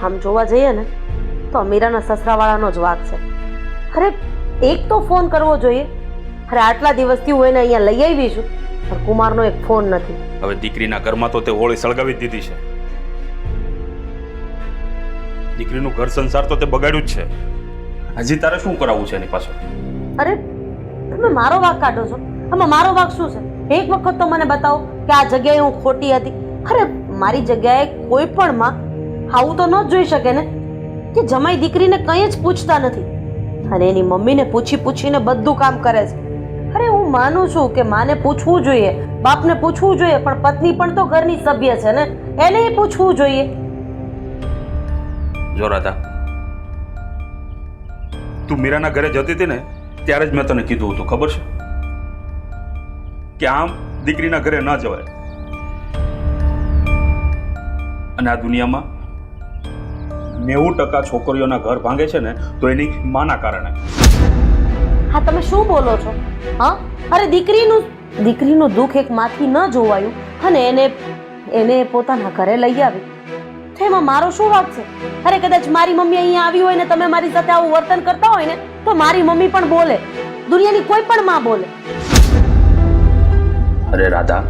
આમ જોવા જઈએ ને તો મીરાના સસરાવાળાનો જ વાંક છે. અરે એક તો ફોન કરવો જોઈએ. અરે આટલા દિવસથી હું એને અહીંયા લઈ આવી છું પણ કુમારનો એક ફોન નથી. હવે દીકરીના ઘરમાં તો તે હોળી સળગાવી જ દીધી છે. દીકરીનું ઘર સંસાર તો તે બગાડ્યું જ છે. હજી તારે શું કરાવવું છે એની પાછળ? અરે તમે મારો વાંક કાઢો છો. આમાં મારો વાંક શું છે? એક વખત તો મને બતાવો કે આ જગ્યાએ હું ખોટી હતી. અરે મારી જગ્યાએ કોઈ પણ માં આવું તો ન જ જોઈ શકે ને કે જમાઈ દીકરીને કંઈ જ પૂછતા નથી અને એની મમ્મીને પૂછી પૂછીને બધું કામ કરે છે. અરે હું માનું છું કે માને પૂછવું જોઈએ, બાપને પૂછવું જોઈએ, પણ પત્ની પણ તો ઘરની સભ્ય છે ને, એને પૂછવું જોઈએ. જો રાધા, તું મીરાના ઘરે જતી હતી ને ત્યારે જ મેં તને કીધું હતું, ખબર છે કે આમ દીકરીના ઘરે ન જવાય. અને આ દુનિયામાં 90% છોકરીઓના ઘર ભાંગે છે ને તો એની માના કારણે. હા તમે શું બોલો છો? હા અરે દીકરીનું દુઃખ એક માથી ન જોવાયું અને એને પોતાના ઘરે લઈ આવી તો એમાં મારો શું વાંક છે? અરે કદાચ મારી મમ્મી અહીંયા આવી હોય ને તમે મારી સાથે આવું વર્તન કરતા હોય ને તો મારી મમ્મી પણ બોલે, દુનિયાની કોઈ પણ માં બોલે. અરે રાધા,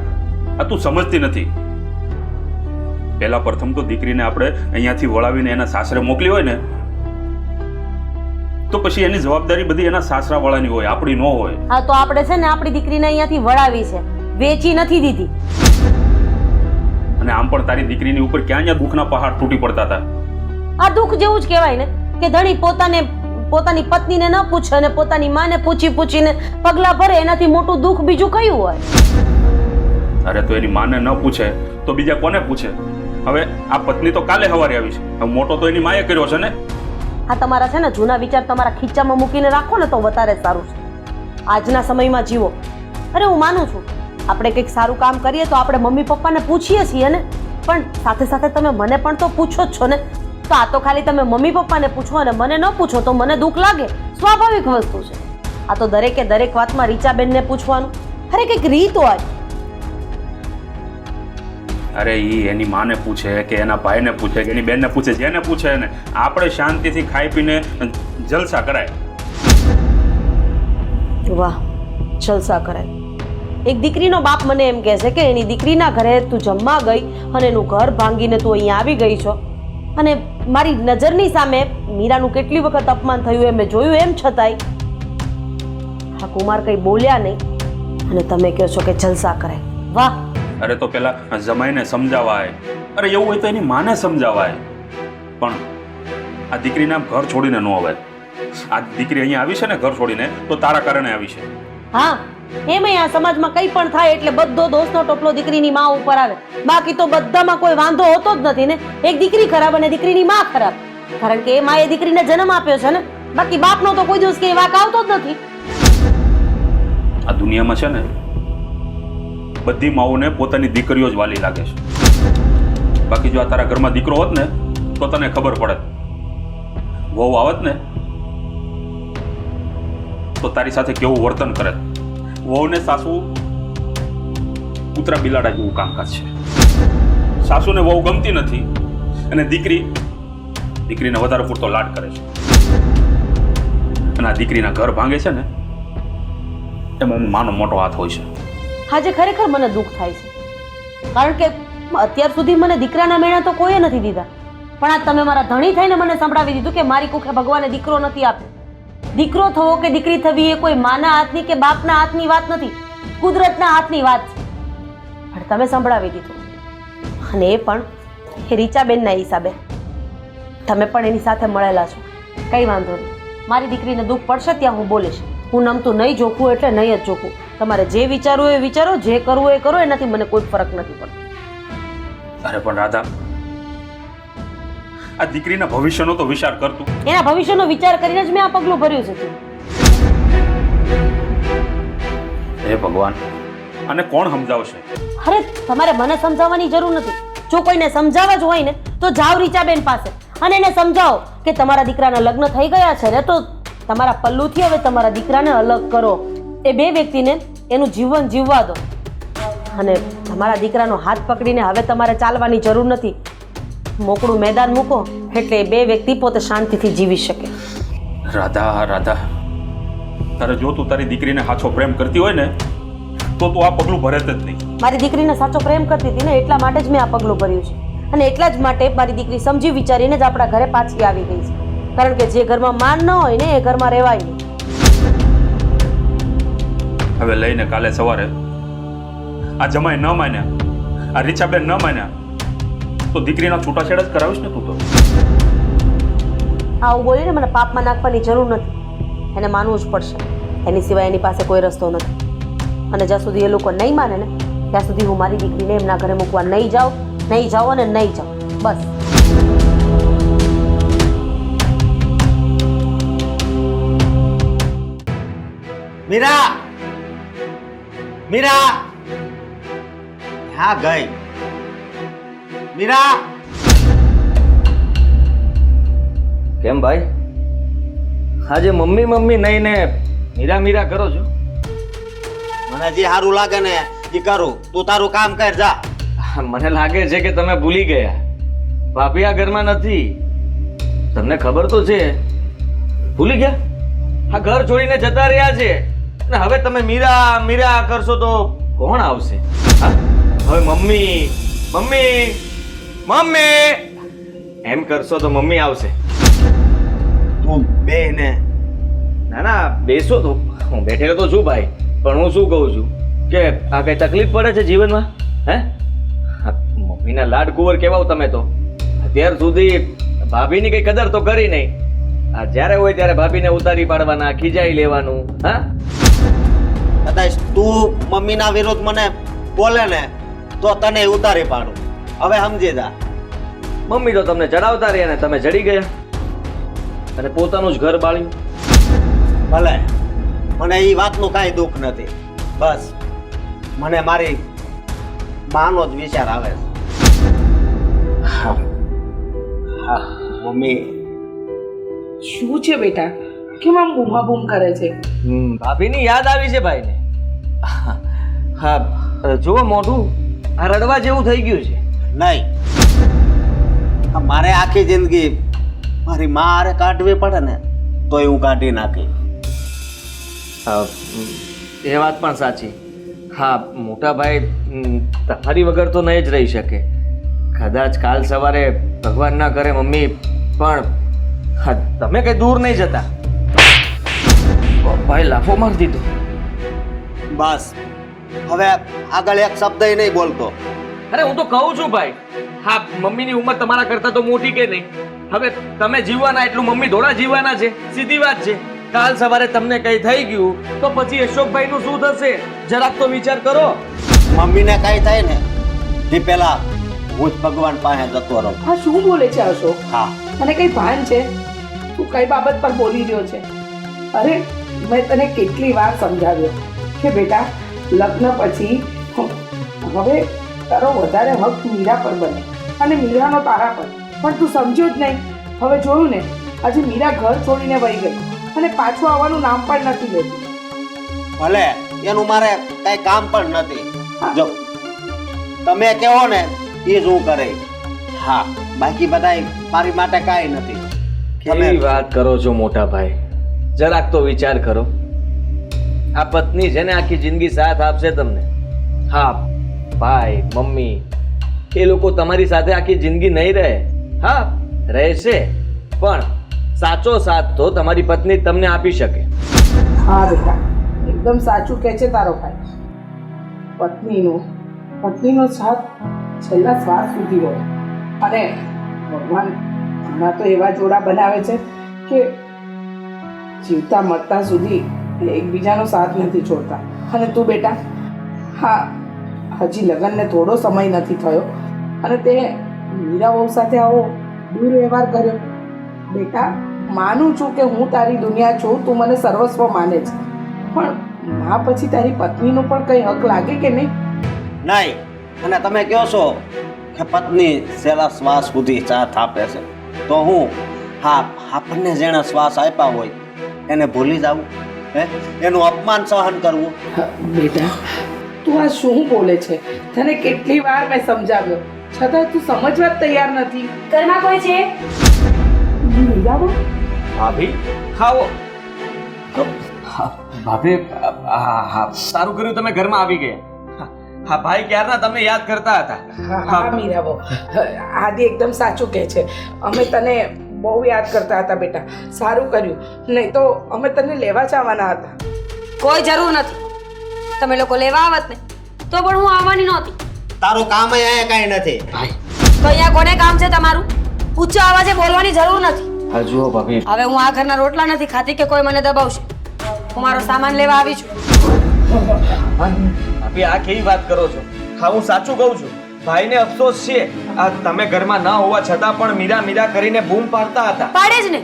આ તું સમજતી નથી. પહેલા પ્રથમ તો દીકરીને આપણે અહીંયાથી વળાવીને એના સાસરે મોકલી હોય ને તો પછી એની જવાબદારી બધી એના સાસરા વાળાની હોય, આપણી ન હોય. હા તો આપણે છે ને આપણી દીકરીને અહીંયાથી વળાવી છે, વેચી નથી દીધી. અને આમ પણ તારી દીકરીની ઉપર ક્યાં દુઃખના પહાડ તૂટી પડતા હતા. આ દુઃખ જેવું જ કહેવાય ને કે ધણી પોતાની પત્નીને ન પૂછે અને પોતાની માને પૂછીને પગલા ભરે, એનાથી મોટું દુઃખ બીજું કયું હોય? અરે તો એની માને ન પૂછે તો બીજા કોને પૂછે? હવે આ પત્ની તો કાલે સવારે આવી છે, હવે મોટો તો એની માએ કર્યો છે ને. આ તમારા છે ને જૂના વિચાર તમારા ખીચામાં મૂકીને રાખો ને તો વધારે સારું છે. આજના સમયમાં જીવો. અરે હું માનું છું આપણે કંઈક સારું કામ કરીએ તો આપણે મમ્મી પપ્પાને પૂછીએ છીએ ને, પણ સાથે સાથે તમે મને પણ તો પૂછો જ છો ને. તો આ તો ખાલી તમે મમ્મી પપ્પાને પૂછો અને મને ન પૂછો તો મને દુઃખ લાગે, સ્વાભાવિક વસ્તુ છે. આ તો દરેકે દરેક વાતમાં રીચાબેનને પૂછવાનું. અરે કંઈક રીત હોય. અરે ઈ એની માને પૂછે કે એના ભાઈને પૂછે કે એની બેનને પૂછે, જેને પૂછે એને. આપણે શાંતિથી ખાઈ પીને જલસા કરાય. વાહ, જલસા કરાય. એક દીકરીનો બાપ મને એમ કહે છે કે એની દીકરીના ઘરે તું જમવા ગઈ અને એનું ઘર ભાંગીને તું અહીંયા આવી ગઈ છો અને મારી નજરની સામે મીરાનું કેટલી વખત અપમાન થયું એ મેં જોયું, એમ છતાંય હા કુમાર કંઈ બોલ્યા નહીં અને તમે કહો છો કે જલસા કરાય. વાહ. અરે તો પેલા જમાઈને સમજાવાય. અરે એવું હોય તો એની માને સમજાવાય. પણ આ દીકરીને ઘર છોડીને ન અવાય. આ દીકરી અહીંયા આવી છે ને ઘર છોડીને તો તારા કારણે આવી છે. હા એમાંય આ સમાજમાં કંઈ પણ થાય એટલે બધો દોષનો ટોપલો દીકરીની માં ઉપર આવે. બાકી તો બધામાં કોઈ વાંધો હોતો જ નથી ને. એક દીકરી ખરાબ અને દીકરીની માં ખરાબ, કારણ કે એ માએ દીકરીને જન્મ આપ્યો છે ને. બાકી બાપનો તો કોઈ દિવસ કે વાંક આવતો જ નથી. આ દુનિયામાં છે ને બધી માઓને પોતાની દીકરીઓ જ વાલી લાગે છે. બાકી જો આ તારા ઘરમાં દીકરો હોત ને તો તને ખબર પડે. વહુ આવત ને તો તારી સાથે કેવું વર્તન કરે. વહુને સાસુ કૂતરા બિલાડા જેવું કામકાજ છે. સાસુને વહુ ગમતી નથી અને દીકરીને વધારે પૂરતો લાડ કરે છે. અને આ દીકરીના ઘર ભાંગે છે ને એમાં માનો મોટો હાથ હોય છે. આજે ખરેખર મને દુઃખ થાય છે, કારણ કે અત્યાર સુધી મને દીકરાના મેળા તો કોઈએ નથી દીધા, પણ આ તમે મારા ધણી થઈને મને સંભળાવી દીધું કે મારી કુખે ભગવાને દીકરો નથી આપ્યો. દીકરો થવો કે દીકરી થવી એ કોઈ માના હાથની કે બાપના હાથની વાત નથી, કુદરતના હાથની વાત છે. પણ તમે સંભળાવી દીધું, અને એ પણ એ રીચાબેનના હિસાબે. તમે પણ એની સાથે મળેલા છો, કંઈ વાંધો નહીં. મારી દીકરીને દુઃખ પડશે ત્યાં હું બોલીશ. હું નમતું નહીં જોખું એટલે નહીં જ જોખું. તમારે જે વિચારવું એ વિચારો, જે કરવું એ કરો, એનાથી મને કોઈ ફરક નથી પડતો. અરે પણ રાધા, આ દીકરીના ભવિષ્યનો તો વિચાર કરતું. એના ભવિષ્યનો વિચાર કરીને જ મેં આ પગલું ભર્યું છે. હે ભગવાન, આને કોણ સમજાવશે? અરે તમારે મને સમજાવવાની જરૂર નથી. જો કોઈને સમજાવવા જ હોય ને તો જાઓ રીચાબેન પાસે અને એને સમજાવો કે તમારા દીકરાના લગ્ન થઈ ગયા છે ને તો તમારા પલ્લુથી હવે તમારા દીકરાને અલગ કરો. એ બે વ્યક્તિને એનું જીવન જીવવા દો અને તમારા દીકરાનો હાથ પકડીને હવે તમારે ચાલવાની જરૂર નથી. મોકળું મેદાન મૂકો એટલે એ બે વ્યક્તિ પોતે શાંતિથી જીવી શકે. રાધા રાધા, તારે જો તું તારી દીકરીને સાચો પ્રેમ કરતી હોય ને તો તું આ પગલું ભરે જ નહીં. મારી દીકરીને સાચો પ્રેમ કરતી હતી ને એટલા માટે જ મેં આ પગલું ભર્યું છે. અને એટલા જ માટે મારી દીકરી સમજી વિચારીને જ આપણા ઘરે પાછી આવી ગઈ છે. કારણ કે જે ઘરમાં માન ન હોય ને એ ઘરમાં રહેવાય નહીં. હવે લઈને કાલે સવારે આ જમાઈ ન માન્યા, આ રીછાબેન ન માન્યા તો દીકરીના છૂટાછેડા જ કરાવીશ ને તું તો. આવું બોલીને મને પાપમાં નાખવાની જરૂર નથી. એને માનવું જ પડશે. એની સિવાય એની પાસે કોઈ રસ્તો નથી. અને જ્યાં સુધી એ લોકો નહીં માને ને ત્યાં સુધી હું મારી દીકરીને એમના ઘરે મૂકવા નહીં જાઉં અને નહીં જાઉં. બસ. મીરા, મીરા, હા ગઈ. મીરા, કેમ ભાઈ આજે મમ્મી મમ્મી નહીં ને મીરા મીરા કરો છો? મને જે સારું લાગે ને એ કરું. તું તારું કામ કર જા. મને લાગે છે કે તમે ભૂલી ગયા. ભાભી આ ઘરમાં નથી, તમને ખબર તો છે. ભૂલી ગયા? આ ઘર છોડીને જતા રહ્યા છે ને હવે તમે મીરા મીરા કરશો તો કોણ આવશે? હા? હવે મમ્મી મમ્મી મમ્મી એમ કરશો તો મમ્મી આવશે. તું બે ને. ના ના બેસો તો હું બેઠેલો તો છું ભાઈ, પણ હું શું કહું છું કે આ કઈ તકલીફ પડે છે જીવનમાં? હે મમ્મીના લાડ કુંવર કેવાવ તમે તો. અત્યાર સુધી ભાભીની કઈ કદર તો કરી નહીં. આ જ્યારે હોય ત્યારે ભાભીને ઉતારી પાડવાના, ખીજાઈ લેવાનું. હા કદાચ તું મમ્મીના વિરુદ્ધ મને બોલે ને તો તને ઉતારી પાડું. હવે સમજી જા. મમ્મી તો તમને ચડાવતા રહ્યા ને તમે ચડી ગયા અને પોતાનું જ ઘર બાળ્યું. ભલે મને એ વાતનું કાંઈ દુઃખ નથી. બસ મને મારી માનો જ વિચાર આવે છે. હા હા મમ્મી. શું છે બેટા? કેમ આમ બૂમાબૂમ કરે છે? ભાભીની યાદ આવી છે ભાઈને. હા જુઓ મોઢું આ રડવા જેવું થઈ ગયું છે. નહીં, મારે આખી જિંદગી મારી માં હારે કાઢવી પડે ને તોય હું કાઢી નાખી. એ વાત પણ સાચી. હા મોટા ભાઈ તમારી વગર તો નહીં જ રહી શકે. કદાચ કાલ સવારે ભગવાન ના કરે મમ્મી પણ હા તમે કઈ દૂર નહીં જતા. ભાઈ લાફો મારી દીધો. બસ હવે આગળ એક શબ્દ નહીં બોલતો. અરે હું તો કહું છું ભાઈ, હા મમ્મીની ઉંમર તમારા કરતા તો મોટી કે નહીં. હવે તમે જીવવાના એટલું મમ્મી થોડા જીવવાના છે. સીધી વાત છે. કાલ સવારે તમને કઈ થઈ ગયું તો પછી અશોકભાઈ નું શું થશે? જરાક તો વિચાર કરો. મમ્મીને કઈ થાય ને એ પેલા હું જ ભગવાન પાસે જતો રહું. આ શું બોલે છે અશોક? હા તને કઈ ભાન છે? તું કઈ બાબત પર બોલી રહ્યો છે? અરે મેં તને કેટલી વાર સમજાવ્યો કે બેટા લગ્ન પછી હવે તારો વધારે હક મીરા પર બને અને મીરાનો તારા પર. પણ તું સમજ્યો જ નહીં. હવે જોયું ને આજે મીરા ઘર છોડીને વહી ગઈ અને પાછું આવવાનું નામ પણ નથી લેતી. ભલે એનું મારે કઈ કામ પણ નથી. જો તમે કહો ને એ જ હું કરે. હા બાકી બધા મારી માટે કાંઈ નથી. કેવી વાત કરો છો મોટા ભાઈ? જરાક તો વિચાર કરો. આ પત્ની છે ને આખી જિંદગી સાથ આપશે તમને. હા ભાઈ મમ્મી એ લોકો તમારી સાથે આખી જિંદગી નહીં રહે. હા રહેશે પણ સાચો સાથ તો તમારી પત્ની તમને આપી શકે. હા બેટા એકદમ સાચું કહે છે તારો ભાઈ. પત્નીનો સાથ છેલ્લા શ્વાસ સુધી હોય. અને ભગવાન હમણાં તો એવા જોડા બનાવે છે કે જીવતા મરતા સુધી એકબીજાનો સાથ નથી છોડતા. અને તું બેટા હા હજી લગ્નને થોડો સમય નથી થયો અને તે મીરા વહુ સાથે આવો દુર્વ્યવહાર કર્યો. બેટા માનું છું કે હું તારી દુનિયા છું, તું મને સર્વસ્વ માને છે, પણ મા પછી તારી પત્નીનો પણ કંઈ હક લાગે કે નહીં? નહીં. અને તમે કહો છો કે પત્ની છેલ્લા શ્વાસ સુધી સાથ આપે છે તો હું હા આપણને જેણે શ્વાસ આપ્યા હોય એને ભૂલી જવું? એનું અપમાન સહન કરવું? બેટા તું આ શું બોલે છે? તને કેટલી વાર મેં સમજાવ્યો છતાં તું સમજવા જ તૈયાર નથી. ઘરમાં કોઈ છે? મીરાબા, ભાભી ખાઓ. હા, ભાભી હા સારું કર્યું તમે ઘરમાં આવી ગયા. હા ભાઈ ક્યારના તમને યાદ કરતા હતા. હા મીરાબા, આદિ એકદમ સાચું કહે છે. અમે તને બહુ યાદ કરતા હતા બેટા. સારું કર્યું, નહીં તો અમે તને લેવા જ આવવાના હતા. કોઈ જરૂર નથી. તમે લોકો લેવા આવત ને તો પણ હું આવવાની નહોતી. તારું કામ અહીંયા કાંઈ નથી. ભાઈ તો અહીંયા કોને કામ છે તમારું? ઊંચા અવાજે બોલવાની જરૂર નથી. હા જુઓ ભાભી, હવે હું આ ઘરના રોટલા નથી ખાતી કે કોઈ મને દબાવશે. હું મારો સામાન લેવા આવી છું. ભાભી આ કેવી વાત કરો છો? હા હું સાચું કહું છું. ભાઈને અફસોસ છે આ તમે ઘરમાં ના હોવા છતાં પણ મીરા મીરા કરીને બૂમ પાડતા હતા. પાડે જ ને.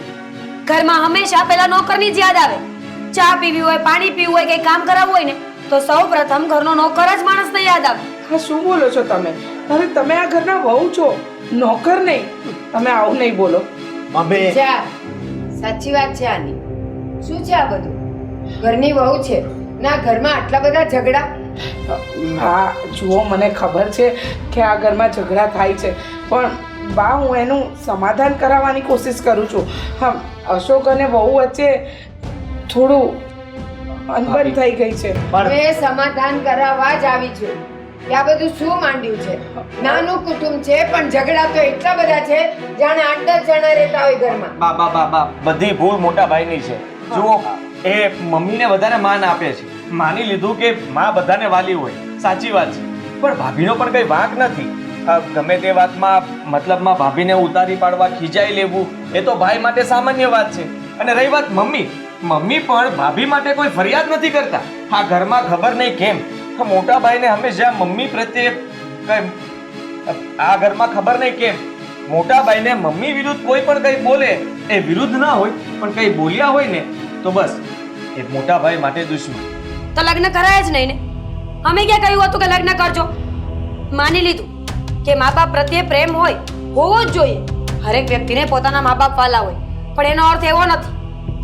ઘરમાં હંમેશા પેલા નોકરની જ યાદ આવે. ચા પીવી હોય, પાણી પીવું હોય, કંઈ કામ કરાવવું હોય ને તો સૌ પ્રથમ ઘરનો નોકર જ માણસને યાદ આવે. હા શું બોલો છો તમે? અરે તમે આ ઘરના વહુ છો, નોકર નહીં. તમે આવું નહીં બોલો. મમ્મી જા, સાચી વાત છે આની. શું છે આ બધું? ઘરની વહુ છે ના, ઘરમાં આટલા બધા ઝઘડા? હા જુઓ, મને ખબર છે કે આ ઘરમાં ઝઘડા થાય છે, પણ બા હું એનું સમાધાન કરાવવાની કોશિશ કરું છું. હા, અશોક અને વહુ વચ્ચે થોડું અનબન થઈ ગઈ છે. મેં સમાધાન કરાવવા જ આવી છું. કે આ બધું શું માંડ્યું છે? નાનું કુટુંબ છે પણ ઝઘડા તો એટલા બધા છે જાણે 8-10 જણા રહેતા હોય ઘરમાં. બા બા બા બા બધી ભૂલ મોટા ભાઈની છે. જુઓ એ મમ્મીને વધારે માન આપે છે. માની લીધું કે માં બધાને વાલી હોય, સાચી વાત છે, પણ ભાભીનો પણ કઈ વાંક નથી. ગમે તે વાતમાં મતલબમાં ભાભીને ઉતારી પાડવા, ખીજાઈ લેવું એ તો ભાઈ માટે સામાન્ય વાત છે. અને રહી વાત મમ્મી પણ ભાભી માટે કોઈ ફરિયાદ નથી કરતા. આ ઘરમાં ખબર નહીં કેમ મોટા ભાઈને હંમેશા મમ્મી પ્રત્યે કઈ આ ઘરમાં ખબર નહીં કેમ મોટા ભાઈને મમ્મી વિરુદ્ધ કોઈ પણ કઈ બોલે એ વિરુદ્ધ ના હોય પણ કઈ બોલ્યા હોય ને તો બસ એ મોટા ભાઈ માટે દુશ્મન. તો લગ્ન કરાય જ નહીં ને. અમે ક્યાં કહ્યું હતું કે લગ્ન કરજો? માની લીધું કે મા બાપ પ્રત્યે પ્રેમ હોય, હોવો જ જોઈએ. હરેક વ્યક્તિને પોતાના મા બાપ વાલા હોય, પણ એનો અર્થ એવો નથી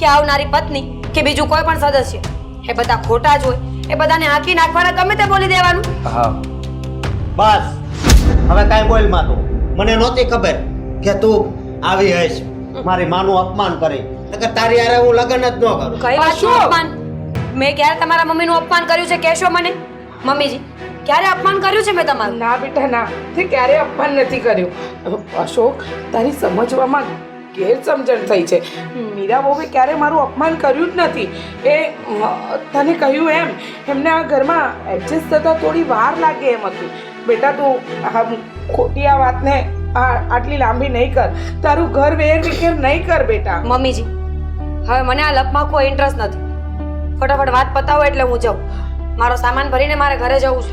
કે આવનારી પત્ની કે બીજું કોઈ પણ સદસ્ય એ બધા ખોટા જ હોય. એ બધાને હાંકી નાખવાના, ગમે તે બોલી દેવાનું. હા બસ હવે કાંઈ બોલ માં તું. મને નહોતી ખબર કે તું આવી હઈશ મારી માનું અપમાન કરી. નકર તારી હારે હું લગ્ન જ ન કરું. કઈ વાતનું અપમાન? મેં ક્યારે તમારા મમ્મીનું અપમાન કર્યું છે? કહેશો મને? મમ્મીજી, ક્યારે અપમાન કર્યું છે મેં તમારું? ના બેટા ના, તે ક્યારેય અપમાન નથી કર્યું. અશોક, તારી સમજવામાં ગેરસમજણ થઈ છે. મીરા વહુએ ક્યારે મારું અપમાન કર્યું જ નથી. એ તને કહ્યું એમ, એમને આ ઘરમાં એડજસ્ટ થતા થોડી વાર લાગે એમ હતું. બેટા તું ખોટી આ વાતને આટલી લાંબી નહીં કર. તારું ઘર વેર વિખેર નહીં કર બેટા. મમ્મીજી, હવે મને આ લપમાં કોઈ ઇન્ટરેસ્ટ નથી. ફટાફટ વાત પતાવો એટલે હું જાઉં. મારો સામાન ભરીને મારે ઘરે જવું છે.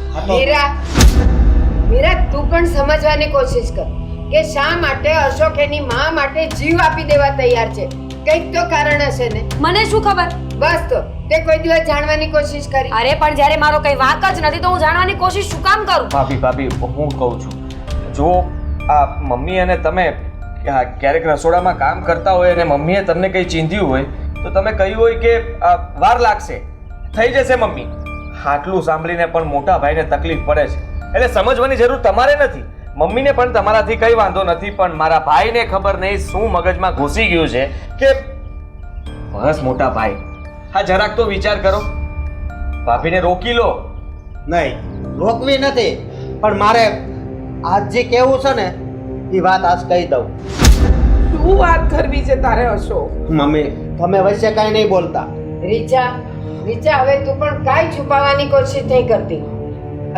મીરા, તું પણ સમજવાની કોશિશ કર કે શા માટે અશોક એની માં માટે જીવ આપી દેવા તૈયાર છે. કંઈક તો કારણ હશે ને. મને શું ખબર? બસ તો તે કોઈ દિવસ જાણવાની કોશિશ કરી? અરે પણ જ્યારે મારો કઈ વાંક જ નથી તો હું જાણવાની કોશિશ શું કામ કરું? ભાભી હું કહું છું, જો આ મમ્મી અને તમે ક્યારેક રસોડામાં કામ કરતા હોય અને મમ્મીએ તમને કંઈ ચીંધ્યું હોય તો તમે કહ્યું હોય કે વાર લાગશે, થઈ જશે મમ્મી. આટલું સાંભળીને પણ મોટા ભાઈને તકલીફ પડે છે. એટલે સમજવાની જરૂર તમારે નથી. મમ્મીને પણ તમારાથી કઈ વાંધો નથી, પણ મારા ભાઈને ખબર નહીં શું મગજમાં ઘૂસી ગયું છે કે બસ મોટા ભાઈ હા જરાક તો વિચાર કરો. ભાભીને રોકી લો. નહીં રોકવી નથી, પણ મારે આજ જે કહેવું છે ને એ વાત આજ કહી દઉં. શું વાત કરવી છે તારે અશોક? મમ્મી તમે વચ્ચે કાંઈ નહીં બોલતા. રીચા, હવે તું પણ કાંઈ છુપાવવાની કોશિશ નહીં કરતી.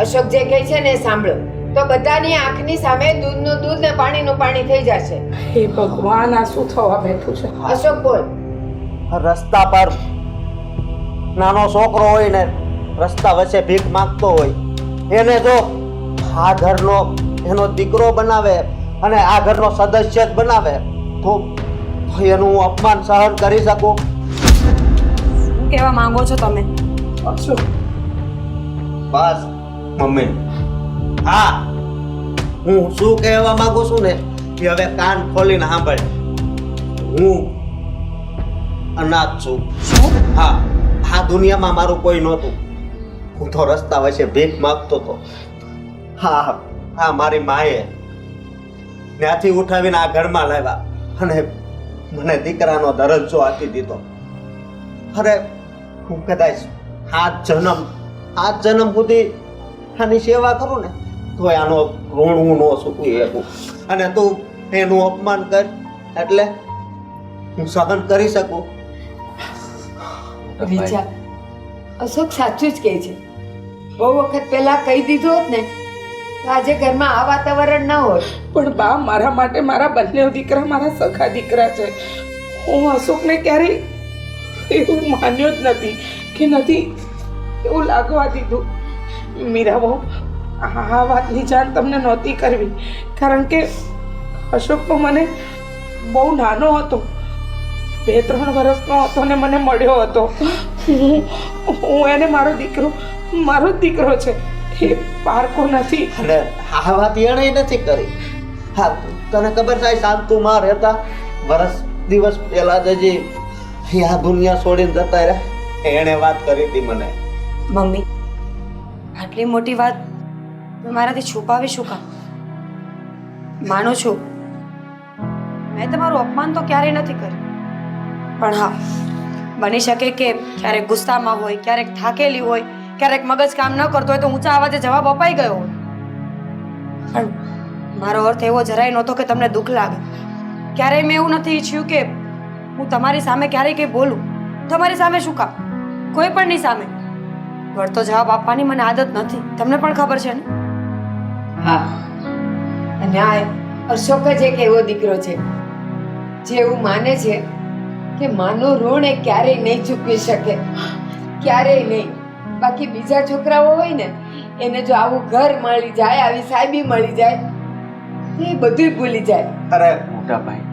અશોક જે કહે છે ને એ સાંભળો તો બધાની આંખની સામે દૂધનું દૂધ ને પાણીનું પાણી થઈ જશે. હે ભગવાન, આ શું થવા બેઠું છે? અશોક બોલ. રસ્તા પર નાનો છોકરો હોય ને રસ્તા વચ્ચે ભીખ માંગતો હોય, એને જો આ ઘરનો એનો દીકરો બનાવે અને આ ઘરનો સદસ્ય જ બનાવે તો એનું હું અપમાન સહન કરી શકું? શું કહેવા માંગો છો તમે? અશોક, બસ મમ્મી, હા હું શું કહેવા માંગુ છું ને એ હવે કાન ખોલીને સાંભળ. હું અનાથ છું. હા, આ દુનિયામાં મારું કોઈ નહોતું. હું તો રસ્તા વચ્ચે ભીખ માંગતો હતો. હા મારી માએ ત્યાંથી ઉઠાવીને આ ઘરમાં લાવ્યા અને મને દીકરાનો દરજ્જો આપી દીધો. અરે હું કદાચ આ જન્મ સુધી આની સેવા કરું ને તોય આનો ઋણ હું ન ચૂકવી શકું. અને તું એનું અપમાન કર એટલે હું સહન કરી શકું. વિચાર અશોક સાચું જ કહે છે. બહુ વખત પહેલા કહી દીધું હોત ને તો આજે ઘરમાં આ વાતાવરણ ના હોત. પણ બા, મારા માટે મારા બંને દીકરા મારા સખા દીકરા છે. હું અશોકને ક્યારેય એવું માન્યો જ નથી કે નથી એવું લાગવા દીધું. મીરા બહુ, આ વાતની જાણ તમને નહોતી કરવી, કારણ કે અશોક તો મને બહુ નાનો હતો, 2-3 વર્ષનો હતો ને મને મળ્યો હતો. હું એને મારો જ દીકરો છે, એ પારકો નથી. અને આ વાત એણે નથી કરી. હા, તને ખબર છે શાંતુમાં રહેતા દિવસ પહેલા જ હજી આ દુનિયા છોડીને જતા રહ્યા, એણે વાત કરી હતી મને. મમ્મી, આટલી મોટી વાત મેં મારાથી છુપાવી શું કામ? માનું છું મેં તમારું અપમાન તો ક્યારેય નથી કર્યું, પણ હા, બની શકે કે ક્યારેક ગુસ્સામાં હોય, ક્યારેક થાકેલી હોય, ક્યારેક મગજ કામ ન કરતો હોય તો ઊંચા અવાજે જવાબ અપાઈ ગયો હોય. પણ મારો અર્થ એવો જરાય નહોતો કે તમને દુઃખ લાગે. ક્યારેય મેં એવું નથી ઈચ્છ્યું કે હું તમારી સામે ક્યારેય કંઈ બોલું. તમારી સામે શું કામ, કોઈ પણની સામે વળતો જવાબ આપવાની મને આદત નથી, તમને પણ ખબર છે ને. હા, અને આ અશોક જ એક એવો દીકરો છે જે એવું માને છે કે માનું ઋણ એ ક્યારેય નહીં ચૂકવી શકે, ક્યારેય નહીં. બાકી બીજા છોકરાઓ હોય ને એને જો આવું ઘર મળી જાય, આવી સાહેબી મળી જાય તો એ બધું ભૂલી જાય. અરે મોટા ભાઈ,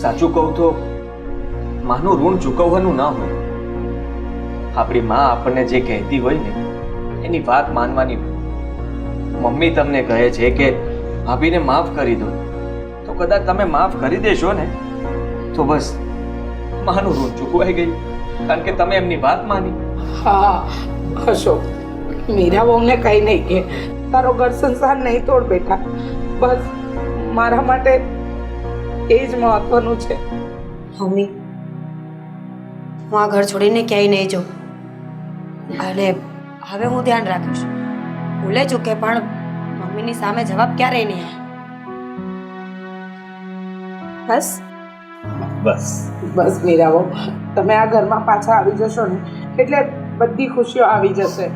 સાચું કહું તો માનું ઋણ ચૂકવવાનું ના હોય. આપણી માં આપણને જે કહેતી હોય ને એની વાત માનવાની હોય. મમ્મી તમને કહે છે કે ભાભીને માફ કરી દો, તો કદાચ તમે માફ કરી દેશો ને તો બસ માનું ઋણ ચૂકવાઈ ગયું, કારણ કે તમે એમની વાત માની. હા અશોક, મીરા બહુને કઈ નહીં કે તારો ઘર સંસાર નહીં તોડ બેટા, બસ મારા માટે એ જ મહત્વનું છે. મમ્મી, હું આ ઘર છોડીને ક્યાંય નહીં જાઉં, અને હવે હું ધ્યાન રાખીશ. ભૂલે ચૂકે પણ મમ્મીની સામે જવાબ ક્યારેય નહીં આવે. બસ બસ મીરા બહુ, તમે આ ઘરમાં પાછા આવી જશો ને એટલે બધી ખુશીઓ આવી જશે.